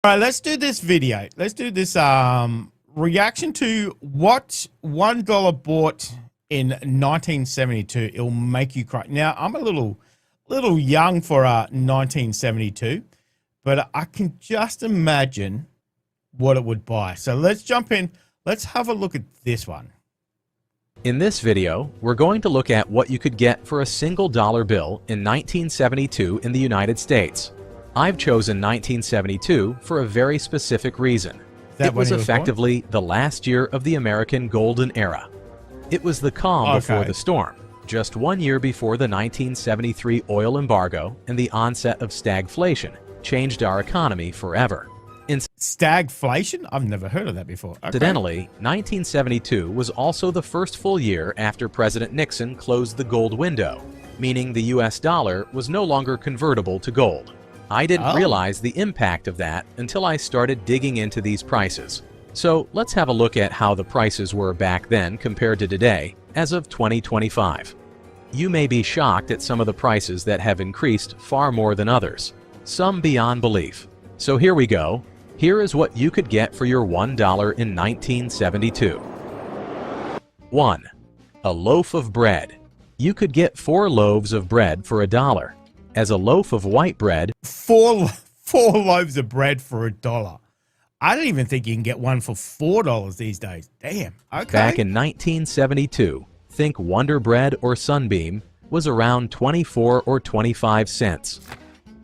right, let's do this video. Let's do this reaction to what $1 bought in 1972. It'll make you cry. Now, I'm a little young for 1972, but I can just imagine what it would buy. So let's jump in. Let's have a look at this one. In this video, we're going to look at what you could get for a single dollar bill in 1972 in the United States. I've chosen 1972 for a very specific reason. It was effectively the last year of the American Golden Era. It was the calm before the storm, just 1 year before the 1973 oil embargo and the onset of stagflation changed our economy forever. Stagflation? I've never heard of that before. Incidentally, 1972 was also the first full year after President Nixon closed the gold window, meaning the US dollar was no longer convertible to gold. I didn't realize the impact of that until I started digging into these prices. So let's have a look at how the prices were back then compared to today as of 2025. You may be shocked at some of the prices that have increased far more than others, some beyond belief. So here we go. Here is what you could get for your $1 in 1972. 1. A loaf of bread. You could get 4 loaves of bread for $1. As a loaf of white bread, four loaves of bread for $1. I don't even think you can get one for $4 these days. Damn. Okay. Back in 1972, think Wonder Bread or Sunbeam was around 24 or 25 cents.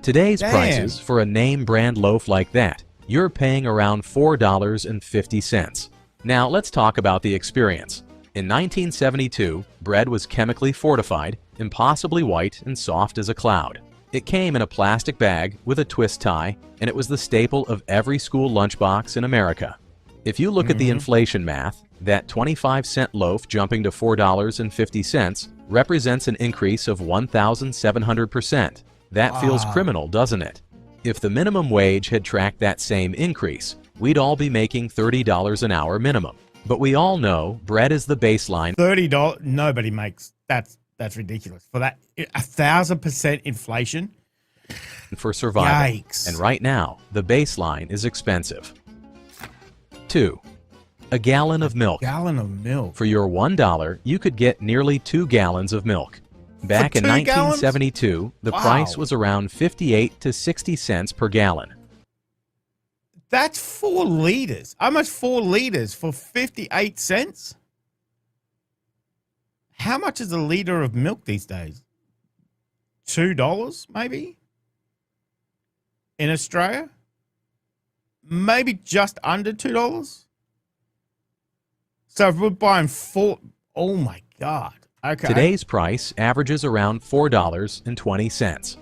Today's prices for a name brand loaf like that, you're paying around $4.50. Now let's talk about the experience. In 1972, bread was chemically fortified, impossibly white and soft as a cloud. It came in a plastic bag with a twist tie, and it was the staple of every school lunchbox in America. If you look at the inflation math, that 25-cent loaf jumping to $4.50 represents an increase of 1,700%. That feels criminal, doesn't it? If the minimum wage had tracked that same increase, we'd all be making $30 an hour minimum. But we all know bread is the baseline. $30, nobody makes, that's ridiculous. For that 1,000% inflation? For survival. Yikes. And right now, the baseline is expensive. 2. A gallon of milk. Gallon of milk. For your $1, you could get nearly 2 gallons of milk. Back in 1972, the price was around 58 to 60 cents per gallon. That's 4 liters. How much 4 liters for 58 cents? How much is a liter of milk these days? $2 maybe? In Australia? Maybe just under $2? So if we're buying 4, oh my God. Okay. Today's price averages around $4.20.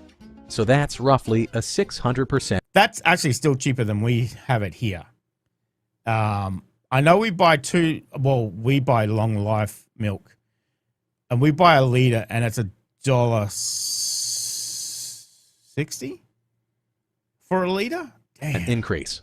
So that's roughly a 600%. That's actually still cheaper than we have it here. I know we buy we buy long life milk, and we buy a liter, and it's $1.60 for a liter. Damn. An increase.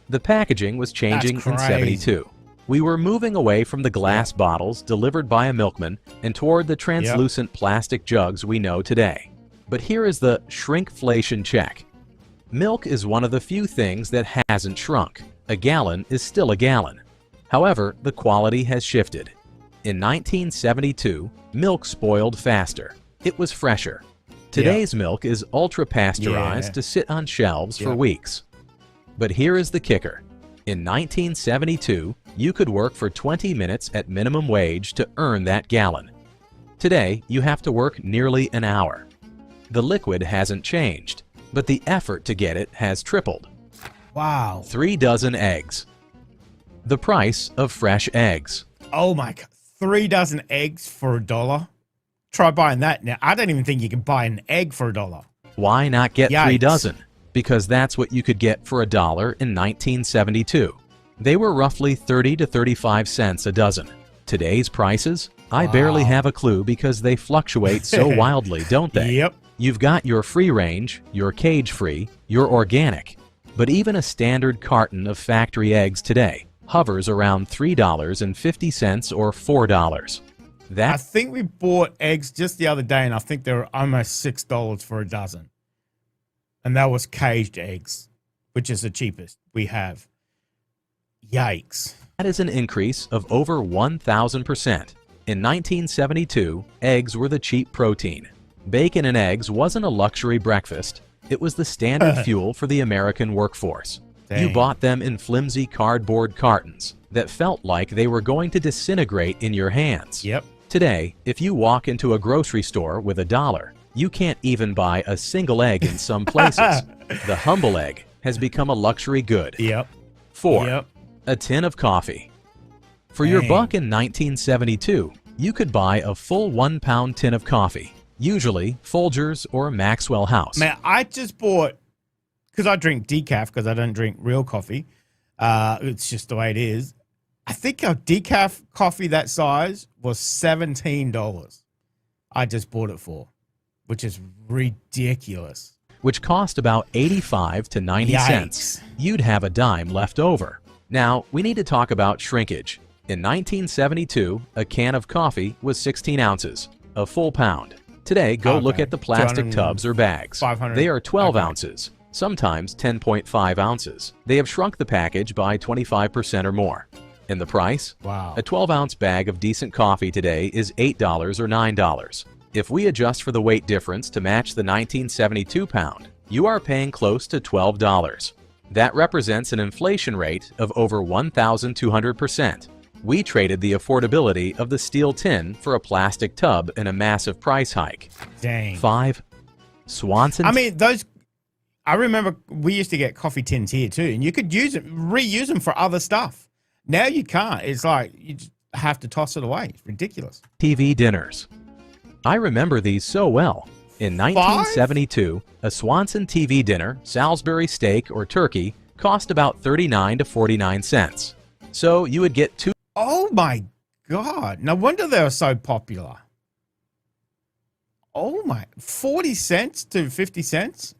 The packaging was changing in 72. We were moving away from the glass bottles delivered by a milkman and toward the translucent plastic jugs we know today. But here is the shrinkflation check. Milk is one of the few things that hasn't shrunk. A gallon is still a gallon. However, the quality has shifted. In 1972, milk spoiled faster. It was fresher. Today's milk is ultra-pasteurized to sit on shelves for weeks. But here is the kicker. In 1972, you could work for 20 minutes at minimum wage to earn that gallon. Today, you have to work nearly an hour. The liquid hasn't changed, but the effort to get it has tripled. Wow. 3 dozen eggs. The price of fresh eggs. Oh my God. 3 dozen eggs for $1? Try buying that now. I don't even think you can buy an egg for $1. Why not get 3 dozen? Because that's what you could get for $1 in 1972. They were roughly 30 to 35 cents a dozen. Today's prices? I barely have a clue because they fluctuate so wildly, don't they? Yep. You've got your free range, your cage-free, your organic. But even a standard carton of factory eggs today hovers around $3.50 or $4. I think we bought eggs just the other day, and I think they were almost $6 for a dozen. And that was caged eggs. which is the cheapest we have. Yikes. That is an increase of over 1,000%. In 1972, eggs were the cheap protein. Bacon and eggs wasn't a luxury breakfast. It was the standard fuel for the American workforce. Dang. You bought them in flimsy cardboard cartons that felt like they were going to disintegrate in your hands. Yep. Today, if you walk into a grocery store with $1, you can't even buy a single egg in some places. The humble egg has become a luxury good. Yep. 4. Yep. A tin of coffee. For your buck in 1972, you could buy a full 1-pound tin of coffee, usually Folgers or Maxwell House. Man, I just bought, because I drink decaf because I don't drink real coffee. It's just the way it is. I think a decaf coffee that size was $17. I just bought it for, which is ridiculous. Which cost about 85 to 90 cents. You'd have a dime left over. Now, we need to talk about shrinkage. In 1972, a can of coffee was 16 ounces, a full pound. Today, go look at the plastic tubs or bags. 500. They are 12 ounces, sometimes 10.5 ounces. They have shrunk the package by 25% or more. And the price? Wow. A 12-ounce bag of decent coffee today is $8 or $9. If we adjust for the weight difference to match the 1972 pound, you are paying close to $12. That represents an inflation rate of over 1,200%. We traded the affordability of the steel tin for a plastic tub and a massive price hike. Dang. 5. Swanson. I mean, I remember we used to get coffee tins here too, and you could reuse them for other stuff. Now you can't. It's like you just have to toss it away. It's ridiculous. TV dinners. I remember these so well. In 1972, a Swanson TV dinner, Salisbury steak or turkey, cost about 39 to 49 cents. So you would get 2. Oh my God. No wonder they were so popular. Oh my, 40 cents to 50 cents?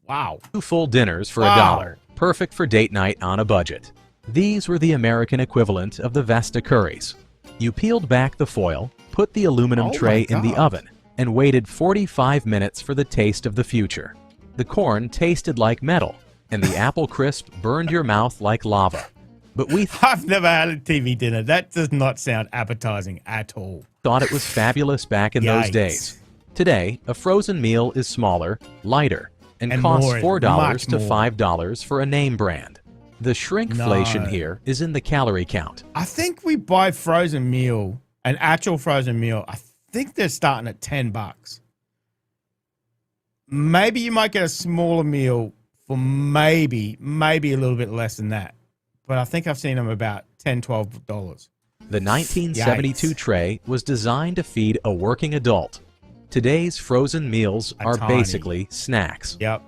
Wow. 2 full dinners for $1. Perfect for date night on a budget. These were the American equivalent of the Vesta curries. You peeled back the foil, put the aluminum tray in the oven, and waited 45 minutes for the taste of the future. The corn tasted like metal, and the apple crisp burned your mouth like lava. But I've never had a TV dinner. That does not sound appetizing at all. Thought it was fabulous back in those days. Today, a frozen meal is smaller, lighter, and costs $4 to $5 for a name brand. The shrinkflation here is in the calorie count. I think we buy frozen meal, an actual frozen meal, I think they're starting at $10. Maybe you might get a smaller meal for maybe a little bit less than that. But I think I've seen them about $10, $12. The 1972 tray was designed to feed a working adult. Today's frozen meals are basically snacks. Yep.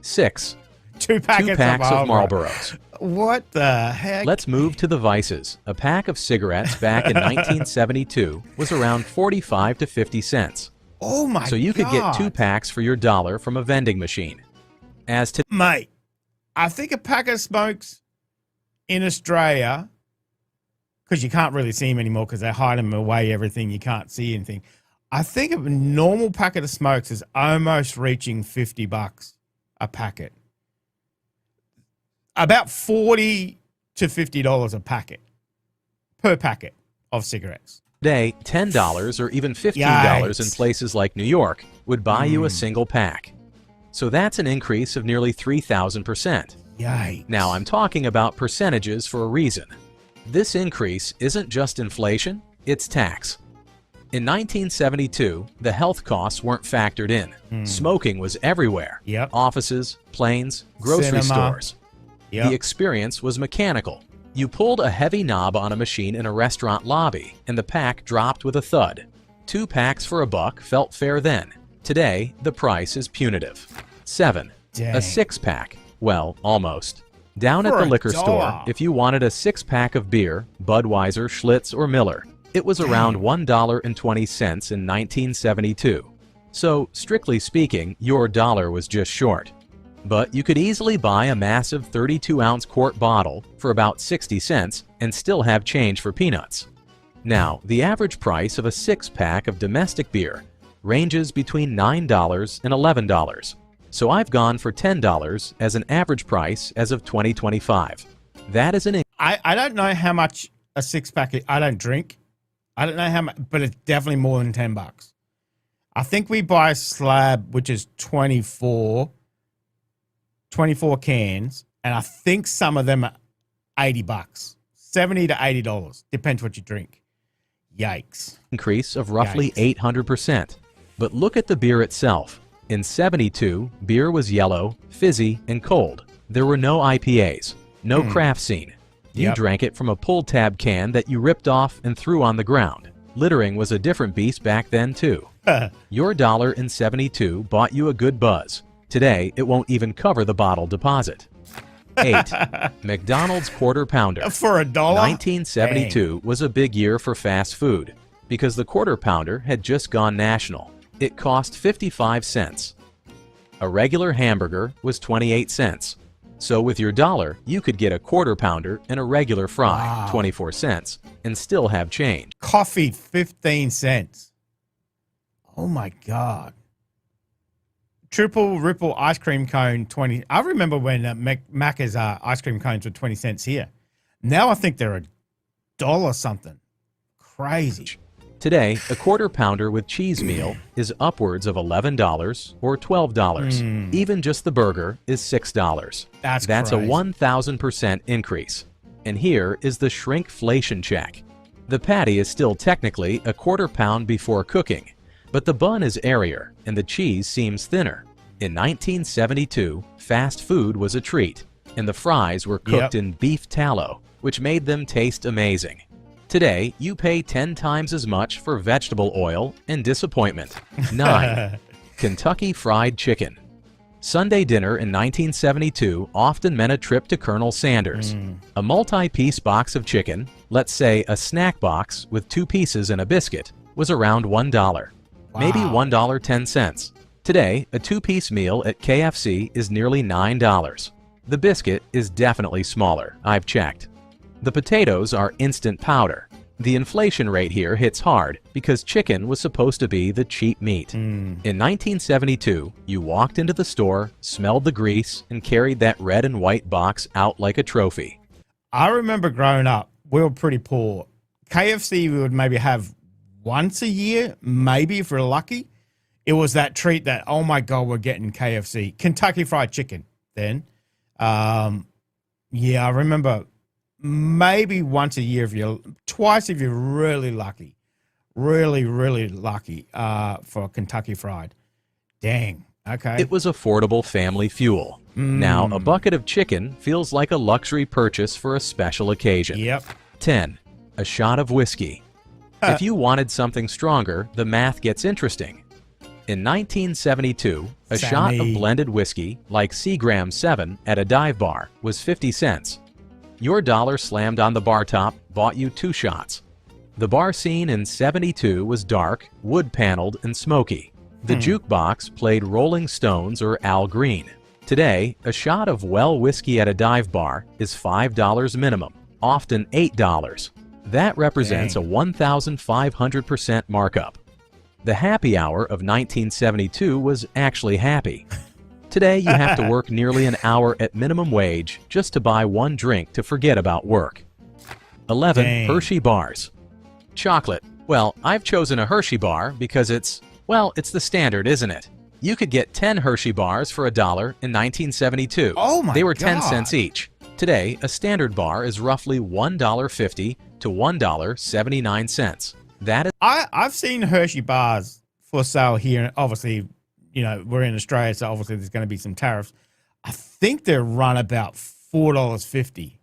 6. 2 packets of Marlboros. What the heck? Let's move to the vices. A pack of cigarettes back in 1972 was around 45 to 50 cents. Oh my God. So you could get 2 packs for your $1 from a vending machine. Mate, I think a pack of smokes in Australia, because you can't really see them anymore because they hide them away, everything, you can't see anything. I think a normal packet of smokes is almost reaching $50 a packet. About $40 to $50 a packet, per packet of cigarettes. Today, $10 or even $15 in places like New York would buy you a single pack. So that's an increase of nearly 3,000%. Yikes. Now I'm talking about percentages for a reason. This increase isn't just inflation, it's tax. In 1972, the health costs weren't factored in. Smoking was everywhere. Offices, planes, grocery stores. The experience was mechanical. You pulled a heavy knob on a machine in a restaurant lobby, and the pack dropped with a thud. 2 packs for $1 felt fair then. Today, the price is punitive. 7. Dang. A 6-pack. Well, almost. Down at the liquor store, if you wanted a 6-pack of beer, Budweiser, Schlitz, or Miller, it was around $1.20 in 1972. So, strictly speaking, your dollar was just short. But you could easily buy a massive 32-ounce quart bottle for about 60 cents and still have change for peanuts. Now, the average price of a 6-pack of domestic beer ranges between $9 and $11. So I've gone for $10 as an average price as of 2025. That is an I don't know how much a six-pack is. I don't drink. I don't know how much, but it's definitely more than $10. I think we buy a slab, which is 24 cans, and I think some of them are $80, $70 to $80. Depends what you drink. Yikes. increase of roughly 800%. But look at the beer itself. In 72, beer was yellow, fizzy, and cold. There were no IPAs, no craft scene. You drank it from a pull tab can that you ripped off and threw on the ground. Littering was a different beast back then too. Your dollar in 72 bought you a good buzz. Today, it won't even cover the bottle deposit. 8. McDonald's Quarter Pounder. For $1? 1972 was a big year for fast food because the Quarter Pounder had just gone national. It cost 55 cents. A regular hamburger was 28 cents. So with your dollar, you could get a Quarter Pounder and a regular fry, 24 cents, and still have change. Coffee, 15 cents. Oh my God. Triple Ripple ice cream cone, 20. I remember when Macca's ice cream cones were 20 cents here. Now I think they're $1 something. Crazy. Today, a Quarter Pounder with cheese meal is upwards of $11 or $12. Even just the burger is $6. That's crazy. A 1,000% increase. And here is the shrinkflation check. The patty is still technically a quarter pound before cooking, but the bun is airier and the cheese seems thinner. In 1972, fast food was a treat, and the fries were cooked in beef tallow, which made them taste amazing. Today, you pay 10 times as much for vegetable oil and disappointment. 9. Kentucky Fried Chicken. Sunday dinner in 1972 often meant a trip to Colonel Sanders. A multi-piece box of chicken, let's say a snack box with 2 pieces and a biscuit, was around $1. Maybe $1.10. Today, a 2-piece meal at KFC is nearly $9. The biscuit is definitely smaller, I've checked. The potatoes are instant powder. The inflation rate here hits hard because chicken was supposed to be the cheap meat. In 1972, you walked into the store, smelled the grease, and carried that red and white box out like a trophy. I remember growing up, we were pretty poor. KFC we would maybe have once a year, maybe if we're lucky. It was that treat that, oh my God, we're getting KFC. Kentucky Fried Chicken then. Yeah, I remember maybe once a year, twice if you're really lucky. Really, really lucky for Kentucky Fried. Dang, okay. It was affordable family fuel. Now, a bucket of chicken feels like a luxury purchase for a special occasion. 10. A shot of whiskey. If you wanted something stronger, the math gets interesting. In 1972, a shot of blended whiskey, like Seagram 7 at a dive bar, was 50 cents. Your dollar slammed on the bar top bought you 2 shots. The bar scene in 72 was dark, wood-paneled, and smoky. The jukebox played Rolling Stones or Al Green. Today, a shot of well whiskey at a dive bar is $5 minimum, often $8. That represents a 1,500% markup. The happy hour of 1972 was actually happy. Today, you have to work nearly an hour at minimum wage just to buy 1 drink to forget about work. 11. Hershey bars. Chocolate. Well, I've chosen a Hershey bar because it's the standard, isn't it? You could get 10 Hershey bars for $1 in 1972. Oh my God. They were 10 cents each. Today, a standard bar is roughly $1.50 to $1.79. That is. I've seen Hershey bars for sale here. Obviously, you know, we're in Australia, so obviously there's going to be some tariffs. I think they run about $4.50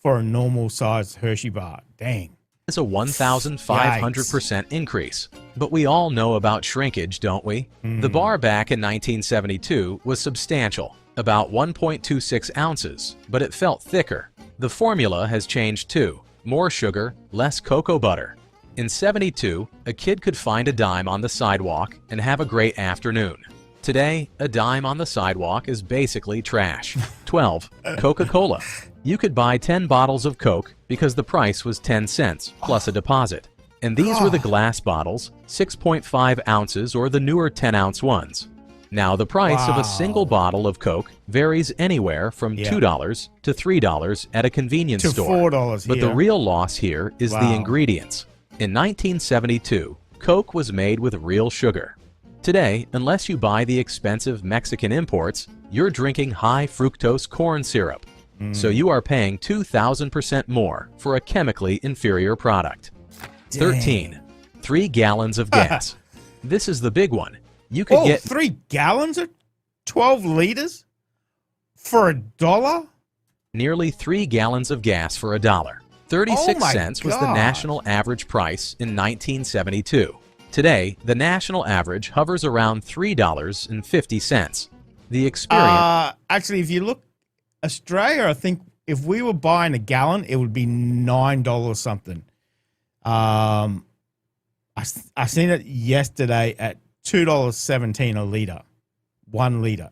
for a normal sized Hershey bar. Dang. It's a 1,500% increase. But we all know about shrinkage, don't we? The bar back in 1972 was substantial, about 1.26 ounces, but it felt thicker. The formula has changed too. More sugar, less cocoa butter. In 72, a kid could find a dime on the sidewalk and have a great afternoon. Today, a dime on the sidewalk is basically trash. 12. Coca-Cola. You could buy 10 bottles of Coke because the price was 10 cents plus a deposit. And these were the glass bottles, 6.5 ounces or the newer 10-ounce ones. Now, the price of a single Wow. bottle of Coke varies anywhere from Yeah. $2 to $3 at a convenience To store. $4 But here. the real loss here is the Wow. ingredients. In 1972, Coke was made with real sugar. Today, unless you buy the expensive Mexican imports, you're drinking high fructose corn syrup. So you are paying 2,000% more for a chemically inferior product. 13. 3 gallons of gas. This is the big one. You could Oh, get 3 gallons of 12 liters for $1? nearly 3 gallons of gas for $1. 36 Oh my cents was the God. national average price in 1972. Today, the national average hovers around $3.50. The experience Actually, if you look, Australia, I think if we were buying a gallon, it would be $9 something. I seen it yesterday at $2.17 a liter, 1 liter.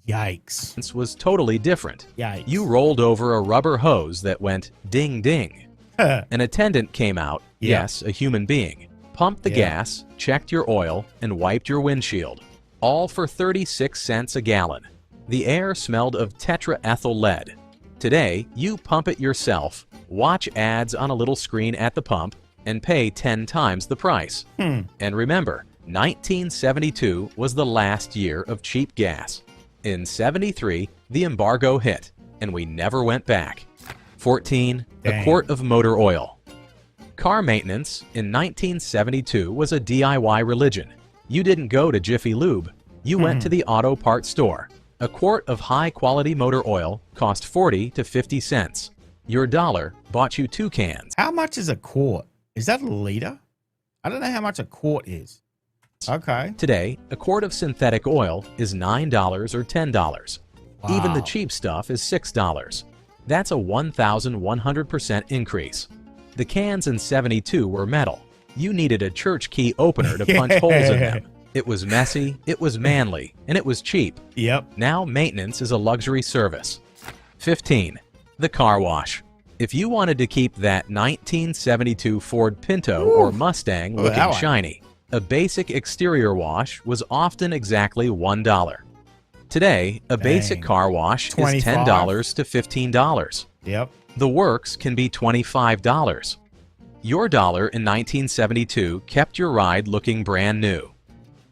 Yikes! was totally different. Yikes! You rolled over a rubber hose that went ding ding. An attendant came out, Yeah. yes, a human being, pumped the Yeah. gas, checked your oil, and wiped your windshield. All for 36 cents a gallon. The air smelled of tetraethyl lead. Today, you pump it yourself, watch ads on a little screen at the pump, and pay 10 times the price. And remember, 1972 was the last year of cheap gas. In 73, the embargo hit, and we never went back. 14. A Dang. quart of motor oil. Car maintenance in 1972 was a DIY religion. You didn't go to Jiffy Lube. You went to the auto parts store. A quart of high-quality motor oil cost 40 to 50 cents. Your dollar bought you 2 cans. How much is a quart? Is that a liter? I don't know how much a quart is. Okay. Today, a quart of synthetic oil is $9 or $10. Even the Wow. cheap stuff is $6. That's a 1,100% increase. The cans in 72 were metal. You needed a church key opener to punch holes in them. It was messy, it was manly, and it was cheap. Yep. Now maintenance is a luxury service. 15. The car wash. If you wanted to keep that 1972 Ford Pinto or Mustang Look at that looking one. shiny, a basic exterior wash was often exactly $1. Today, a basic Dang. car wash is 25. $10 to $15. Yep. The works can be $25. Your dollar in 1972 kept your ride looking brand new.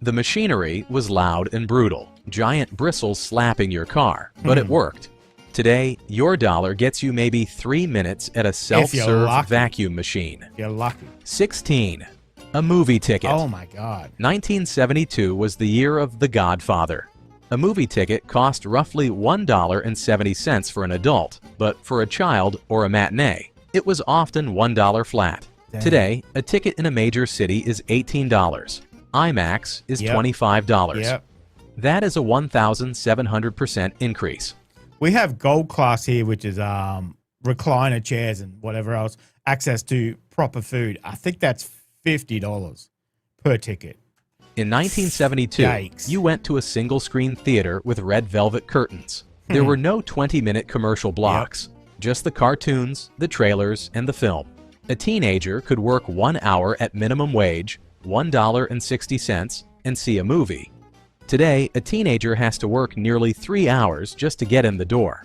The machinery was loud and brutal, giant bristles slapping your car, but it worked. Today, your dollar gets you maybe 3 minutes at a self-serve lucky. vacuum machine. You're lucky. 16. A movie ticket. Oh my God. 1972 was the year of The Godfather. A movie ticket cost roughly $1.70 for an adult, but for a child or a matinee, it was often $1 flat. Dang. Today, a ticket in a major city is $18. IMAX is Yep. $25. Yep. That is a 1,700% increase. We have gold class here, which is recliner chairs and whatever else, access to proper food. I think that's $50 per ticket. In 1972, Yikes. you went to a single-screen theater with red velvet curtains. There were no 20-minute commercial blocks, just the cartoons, the trailers, and the film. A teenager could work 1 hour at minimum wage, $1.60, and see a movie. Today, a teenager has to work nearly 3 hours just to get in the door.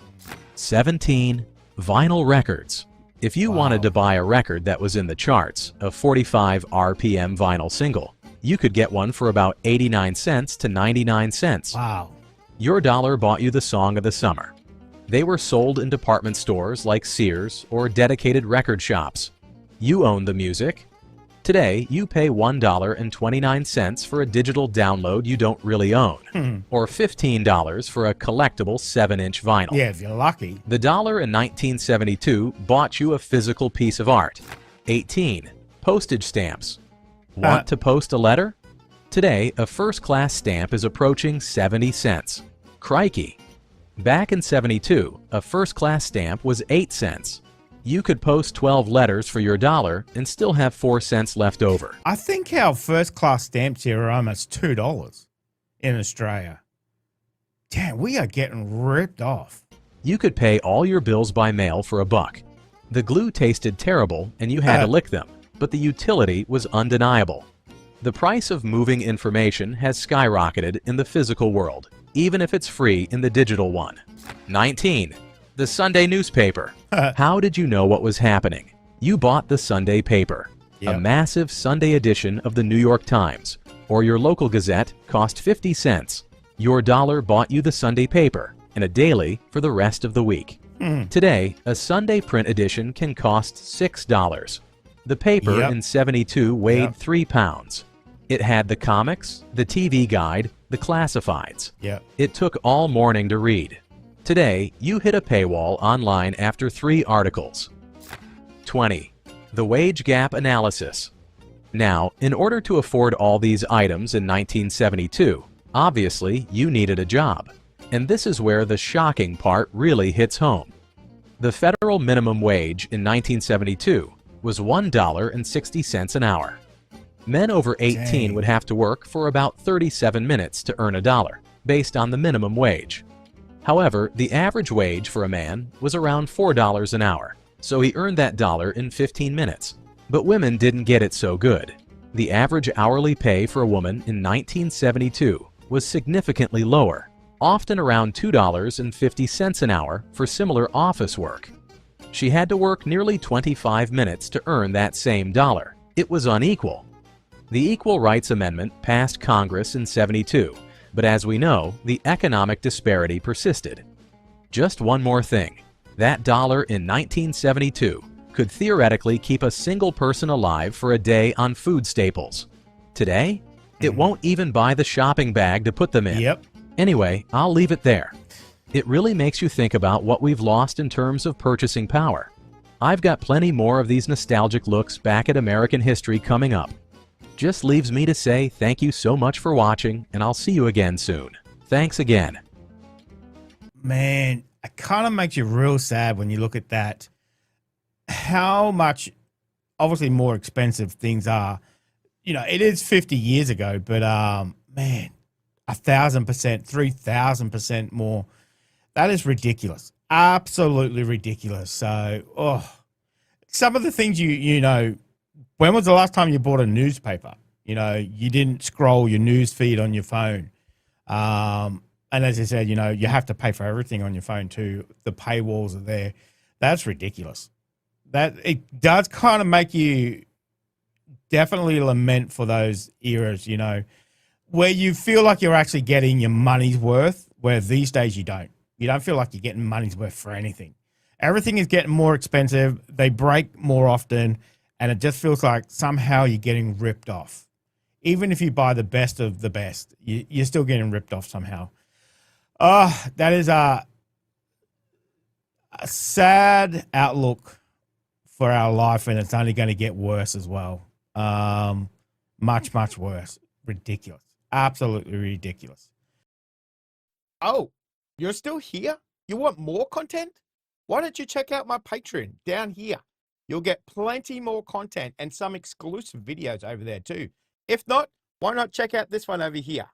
17. Vinyl records. If you wanted to buy a record that was in the charts, a 45 RPM vinyl single, you could get one for about 89 cents to 99 cents. Wow. Your dollar bought you the song of the summer. They were sold in department stores like Sears or dedicated record shops. You owned the music. Today, you pay $1.29 for a digital download you don't really own, or $15 for a collectible 7-inch vinyl. Yeah, if you're lucky. The dollar in 1972 bought you a physical piece of art. 18. Postage stamps. Want to post a letter? Today, a first-class stamp is approaching 70 cents. Crikey! Back in 72, a first-class stamp was 8 cents. You could post 12 letters for your dollar and still have 4 cents left over. I think our first class stamps here are almost $2 in Australia. Damn, we are getting ripped off. You could pay all your bills by mail for $1. The glue tasted terrible and you had to lick them, but the utility was undeniable. The price of moving information has skyrocketed in the physical world, even if it's free in the digital one. 19. The Sunday newspaper. How did you know what was happening? You bought the Sunday paper. A massive Sunday edition of the New York Times or your local Gazette cost 50 cents. Your dollar bought you the Sunday paper and a daily for the rest of the week. Today, a Sunday print edition can cost $6. The paper in 72 weighed 3 pounds. It had the comics, the TV guide, the classifieds. It took all morning to read. Today, you hit a paywall online after 3 articles. 20. The wage gap analysis. Now, in order to afford all these items in 1972, obviously you needed a job. And this is where the shocking part really hits home. The federal minimum wage in 1972 was $1.60 an hour. Men over 18 would have to work for about 37 minutes to earn $1, based on the minimum wage. However, the average wage for a man was around $4 an hour, so he earned that dollar in 15 minutes. But women didn't get it so good. The average hourly pay for a woman in 1972 was significantly lower, often around $2.50 an hour for similar office work. She had to work nearly 25 minutes to earn that same dollar. It was unequal. The Equal Rights Amendment passed Congress in 72, but as we know, the economic disparity persisted. Just one more thing. That dollar in 1972 could theoretically keep a single person alive for a day on food staples. Today, it won't even buy the shopping bag to put them in. Anyway, I'll leave it there. It really makes you think about what we've lost in terms of purchasing power. I've got plenty more of these nostalgic looks back at American history coming up. Just leaves me to say thank you so much for watching, and I'll see you again soon. Thanks again. Man, it kind of makes you real sad when you look at that. How much, obviously, more expensive things are. You know, it is 50 years ago, but man, 1,000%, 3,000% more. That is ridiculous. Absolutely ridiculous. So, some of the things you know, when was the last time you bought a newspaper? You know, you didn't scroll your news feed on your phone. And as I said, you know, you have to pay for everything on your phone too. The paywalls are there. That's ridiculous. That it does kind of make you definitely lament for those eras, you know, where you feel like you're actually getting your money's worth, where these days you don't. You don't feel like you're getting money's worth for anything. Everything is getting more expensive. They break more often, and it just feels like somehow you're getting ripped off. Even if you buy the best of the best, you're still getting ripped off somehow. That is a sad outlook for our life, and it's only going to get worse as well. Much, much worse. Ridiculous. Absolutely ridiculous. Oh, you're still here? You want more content? Why don't you check out my Patreon down here? You'll get plenty more content and some exclusive videos over there too. If not, why not check out this one over here?